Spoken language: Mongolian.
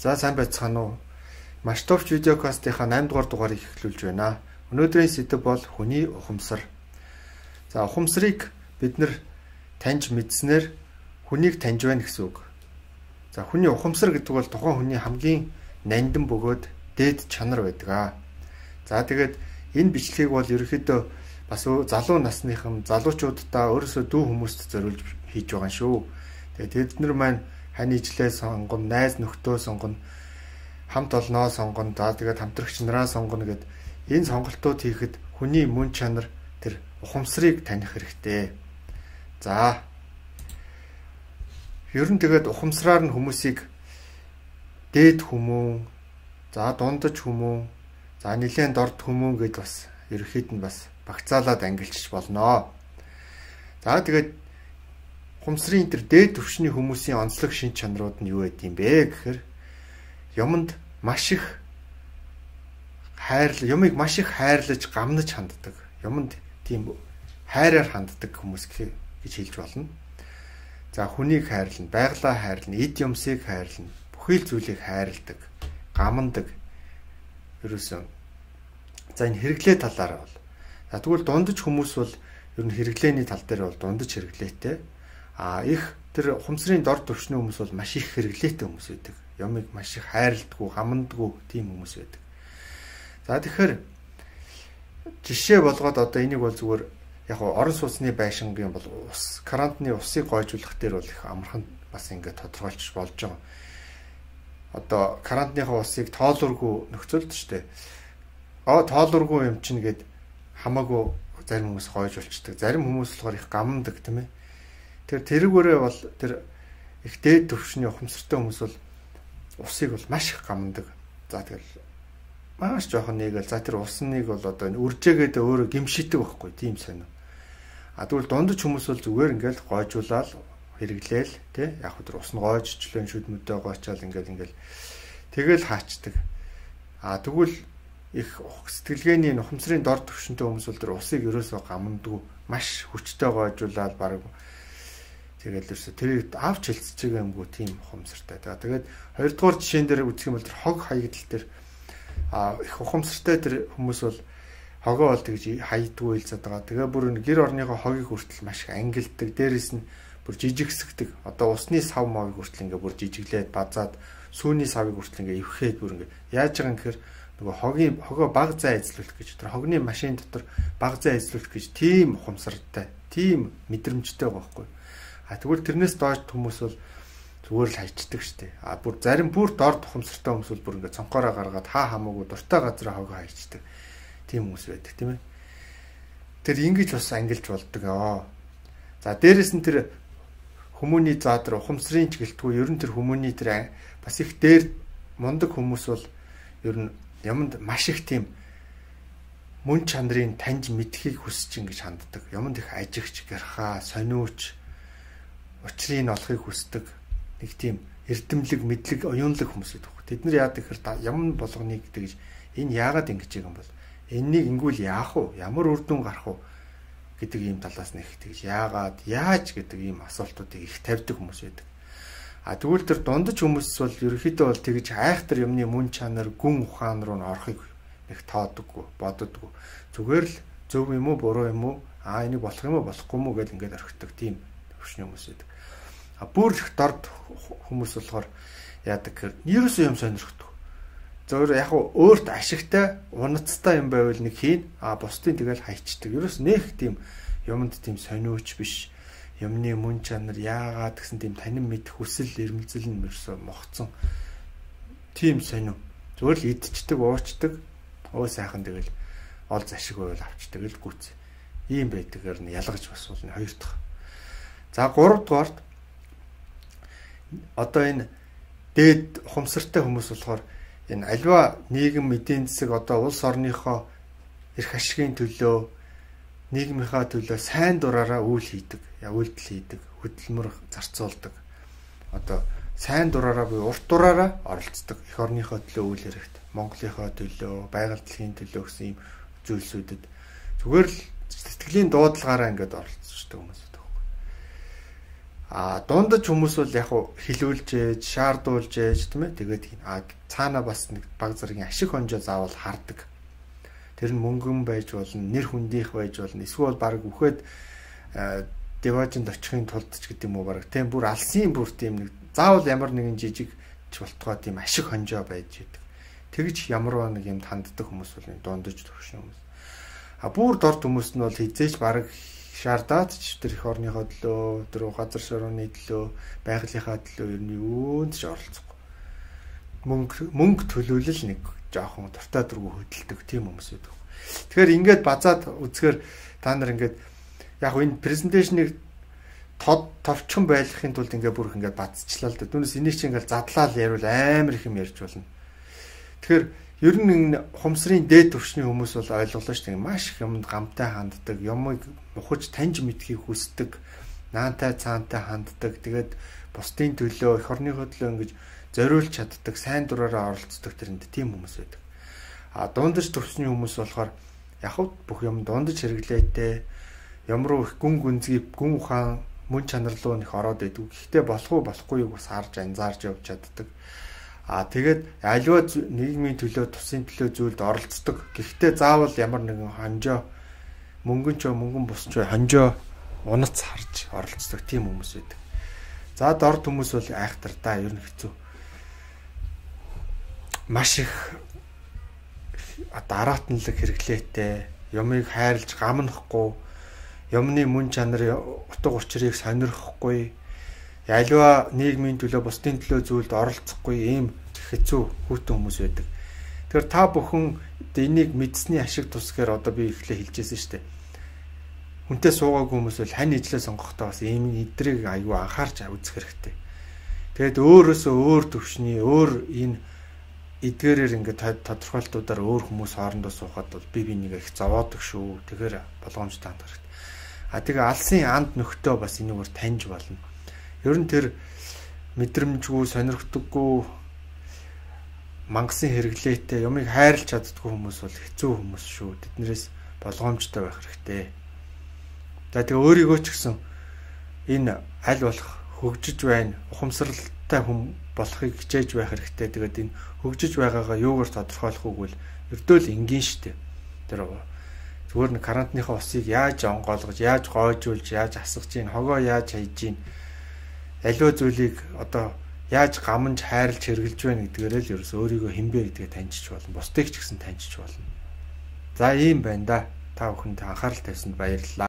За сайн байцгаана уу? Масштовч видеокастынхаа 8 дугаар дугаарыг эхлүүлж байна. Өнөөдрийн сэдэв бол хүний ухамсар. За ухамсарыг бид нэр таньж мэдснээр хүнийг таньж байна гэсэн үг. За хүний ухамсар гэдэг бол тухайн хүний хамгийн нандин бөгөөд дээд чанар байдаг. За тэгээд энэ бичлэгийг бол ерөөхдөө бас залуу насныхан залуучуудаа өөрөөсөө дүү хүмүүст зориулж хийж байгаа шүү. Тэгээд тэд нар маань хань ижлээ сонгоно, найз нөхдөө сонгоно, хамт олноо сонгоно, за тэгээд хамтрагч нараа сонгоно гэд энэ сонголтууд хийхэд хүний мөн чанар тэр ухамсарыг таних хэрэгтэй. За ер нь тэгээд ухамсараар нь хүмүүсийг дээд хүмүүн, за дундаж хүмүүн, за нэлээд дорд хүмүүн гэд бас ерөөхдөө нь бас багцаалаад ангилчих болно. За тэгээд ухамсарын тэр дээд түвшний хүмүүсийн онцлог шин чанарууд нь юу байд юм бэ гэхээр юмыг маш их хайрлаж гамнаж ханддаг. Юмд тийм хайраар ханддаг хүмүүс гэж хэлж болно. За хүнийг хайрлна, байгалаа хайрлна, эд юмсыг хайрлна, бүхий л зүйлийг хайрладаг, гамнадаг. Ерөөсөн. За энэ хэрэглээ талаараа бол. За тэгвэл дундаж хүмүүс бол ер нь хэрэглээний тал дээр бол дундаж хэрэглээтэй. Их тэр ухамсарын дор төвшний хүмүүс бол маш их хэрэглээтэй хүмүүс байдаг. Ямыг маш их хайрладаггүй, гамнадаггүй тийм хүмүүс байдаг. За тэгэхээр жишээ болгоод одоо энийг бол зүгээр яг орон сууцны байшингийн бол ус карантины усыг гойжуулах дээр бол их амархан бас ингээд тодорхойлж болж байгаа. Одоо карантиныхаа усыг тоолооргүй нөхцөлд шүү дээ. Тоолооргүй юм чинь гээд хамаагүй зарим хүмүүс гойжуулцдаг. Зарим хүмүүс болохоор их гамнадаг тийм ээ. Тэрүүгээрээ бол тэр их дээд төвшний ухамсартай хүмүүс бол усыг бол маш их гамнадаг. За тэгэл маш жоохон нэгэл за тэр усныг бол одоо үржээгээд өөрөө гимшидэг байхгүй тийм сонио. Тэгвэл дундаж хүмүүс бол зүгээр ингээл гойжуулаад хэрэглээл тий яг тэр ус нь гойжчлэн шүд мүдээ гойчаал ингээл тэгэл хаачдаг. Тэгвэл их сэтгэлгээний ухамсарын дор төвшөнтэй хүмүүс бол тэр усыг ерөөсөө гамнадаг маш хүчтэй гойжуулаад баг тэгэл ерөөсөө тэр авч хэлцэж байгаа юмгүй тийм ухамсартай. Тэгээд хоёрдугаар жишээн дээр үзэх юм бол тэр хог хаягдал тэр их ухамсартай тэр хүмүүс бол хогоо бол тэгж хаягдгүй хэлцээд байгаа. Тэгээ бүр гэр орныхоо хогийг хүртэл маш их ангилдаг. Дээрээс нь бүр жижигсгдэг. Одоо усны сав мовыг хүртэл ингээ бүр жижиглээд базаад сүүний савыг хүртэл ингээ ивхэд бүр ингээ яаж байгаа юм гэхээр нөгөө хогоо баг зай эзлүүлэх гэж тэр хогны машин дотор баг зай эзлүүлэх гэж тийм ухамсартай, тийм мэдрэмжтэй байгаа байхгүй. Тэгвэл тэрнээс доош хүмүүс бол зүгээр л хайчдаг штеп. Бүр зарим бүр дорд ухамсартай хүмүүс бол бүр ингээ цонхоороо гаргаад хамаагүй дуртай газараа хогоо хайчдаг. Тийм хүмүүс байдаг тийм ээ. Тэр ингэж бас ангилж болдог. За дээрэс нь тэр хүмүүний задар ухамсарын ч гэлтгүй ер нь тэр хүмүүний тэр бас их дээр мундаг хүмүүс бол ер нь юмд маш их тийм мөн чанарын таньж мэдхийг хүсэж ингэж ханддаг. Юмд их ажигч, гэрхаа, сониуч, учрыг олохыг хүсдэг. Нэг тийм эрдэмлэг, мэдлэг, оюунлаг хүмүүс байдаг. Тэд нар яадаг гэхээр юм болгоныг тэгж энэ яагаад ингэж байгаа юм бол энэнийг ингүүл яах вэ? Ямар үр дүн гарах вэ гэдэг ийм талаас нь их тэгж яагаад, яаж гэдэг ийм асуултуудыг их тавьдаг хүмүүс байдаг. Тэгвэл тэр дундаж хүмүүс бол ерөөхдөө бол тэгж айхтар юмны мөн чанар, гүн ухаан руу н орохыг их тоодоггүй, боддоггүй. Зүгээр л зөв юм уу, буруу юм уу? Энийг болох юм уу, болохгүй юм уу гэж ингээд орхидог тийм төвшний хүмүүс байдаг. Бүр их дорд хүмүүс болохоор яадаг гэхээр ерөөсөө юм сонирхдаг. Зөвөр яг өөрт ашигтай, унацтай юм байвал нэг хийн, бусдын тэгэл хайчдаг. Ерөөс нэх тийм юмд тийм сониуч биш. Юмны мөн чанар яагаад гэсэн тийм танин мэдэх хүсэл эрмэлзэл нь ерөөсөө мохцсон. Тийм сонио. Зөвөр л идчихдэг, уучдаг. Сайхан тэгэл ол зашиг байвал авчдаг л гүц. Ийм байдгаар нь ялгаж бас болно хоёр дахь. За 3 дугаарт одоо энэ дээд ухамсартай хүмүүс болохоор энэ альва нийгэм эдийн засаг одоо улс орныхоо эрх ашигын төлөө нийгмийнхаа төлөө сайн дураараа үйл хийдэг, үйлдэл хийдэг, хөдөлмөр зарцуулдаг. Одоо сайн дураараа буюу урт дураараа оролцдог. Эх орныхоо төлөө үйл хэрэгт, Монголынхоо төлөө, байгаль дэлхийн төлөө гэсэн ийм зүйлсүүдэд зүгээр л сэтгэлийн дуудлагаараа ингээд оролцдог хүмүүс байдаг. Дундаж хүмүүс бол яг хилүүлж ээж, шаардуулж ээж тийм ээ. Тэгээд цаана бас нэг баг зэргийн ашиг хонжоо заавал хардаг. Тэр нь мөнгөн байж болно, нэр хүндийнх байж болно. Эсвэл баг үхээд деважинд очихын тулд ч гэдэг юм уу баг тийм бүр алсын бүр тийм нэг заавал ямар нэгэн жижиг ч болтгоо тийм ашиг хонжоо байж идэг. Тэгж ямар нэг юм ханддаг хүмүүс бол дундаж төвшин хүмүүс. Бүр дорд хүмүүс нь бол хизээч баг шаардаад ч тэр их орныхоо төлөө, тэр газар шорооны төлөө, байгалийнхаа төлөө ер нь юунд ч оролцохгүй. Мөнгө төлөвлөл нэг жоохон дуртай дургүй хөдөлдөг тийм хүмүүс байдаг. Тэгэхээр ингээд базаад үзэхээр та нар ингээд яг энэ презентацийг товчхон байлгахын тулд ингээд бүр ингээд бацчлаа л да. Түүнээс энийг чинь ингээд задлал ярил амар их юм ярьж болно. Тэгэхээр ер нь энэ хумсрын дээд түвшний хүмүүс бол ойлголоо шүү дээ. Маш их юмд гамтай ханддаг, юмыг мухаж таньж мэдхийг хүсдэг, наантай цаантай ханддаг. Тэгээд бусдын төлөө, эх орныхоо төлөө ингэж зориулж чаддаг, сайн дураараа оролцдог тэрэнд тийм хүмүүс байдаг. Дундаж түвшний хүмүүс болохоор яг бүх юм дундаж хэрэглээтэй, юм руу их гүн гүнзгий, гүн ухаан, мөн чанар руу нэх ороод идэв. Гэхдээ болох уу болохгүйг бас харж анзаарч явж чаддаг. Тэгээд аливаа нийгмийн төлөө, тусын төлөө зүйлд оролцдог. Гэхдээ заавал ямар нэгэн хонжоо мөнгөн ч мөнгөн бус ч хонжоо унац харж оролцдог тийм хүмүүс байдаг. За дорд хүмүүс бол айхтар да ер нь хэцүү. Маш их дараатналаг хэрэглээтэй, юмыг хайрлж гамнахгүй, юмны мөн чанар утга учирыг сонирхгүй, аливаа нийгмийн төлөө, бусдын төлөө зүйлд оролцохгүй ийм хэцүү хүүтэн хүмүүс байдаг. Тэгэхээр та бүхэн энийг мэдсэний ашиг тусгаар одоо би эхлээ хэлжсэн шүү дээ. Хүнтэй суугаагүй хүмүүс бол хань ижлээ сонгохдоо бас ийм эдрийг аюу анхаарч үзэх хэрэгтэй. Тэгээд өөрөөсөө өөр төвшний, өөр энэ эдгээрээр ингээд тодорхойлтуудаар өөр хүмүүс хоорондоо суухад бол би нэгээр их зовоодог шүү. Тэгэхээр болгоомжтой хандах хэрэгтэй. Тэгээ алсын анд нөхдөө бас энэгээр таньж болно. Ер нь тэр мэдрэмжгүй, сонирхдаггүй, мангасан хэрэглээтэй, юмыг хайрлж чаддаггүй хүмүүс бол хэцүү хүмүүс шүү. Тэднэрээс болгоомжтой байх хэрэгтэй. За тэгээ өөрийгөө ч гэсэн энэ аль болох хөгжиж байна, ухамсаралтай хүн болохыг хичээж байх хэрэгтэй. Тэгээд энэ хөгжиж байгаагаа юугаар тодорхойлох үг вэ? Ердөө л энгийн штэ. Тэр зүгээр нэг карантиныхаа усыг яаж онгойлгож, яаж гойжуулж, яаж асгаж гин, хогоо яаж хайж гин, аливаа зүйлийг одоо яаж гамнж хайрлж хэрглэж байна гэдгээрээ л ерөөс өөрийгөө хинбэ гэдгээ таньжиж болно. Бусдыг ч гэсэн таньжиж болно. За ийм байна да. Та бүхэнд анхаарал тавьсанд баярлалаа.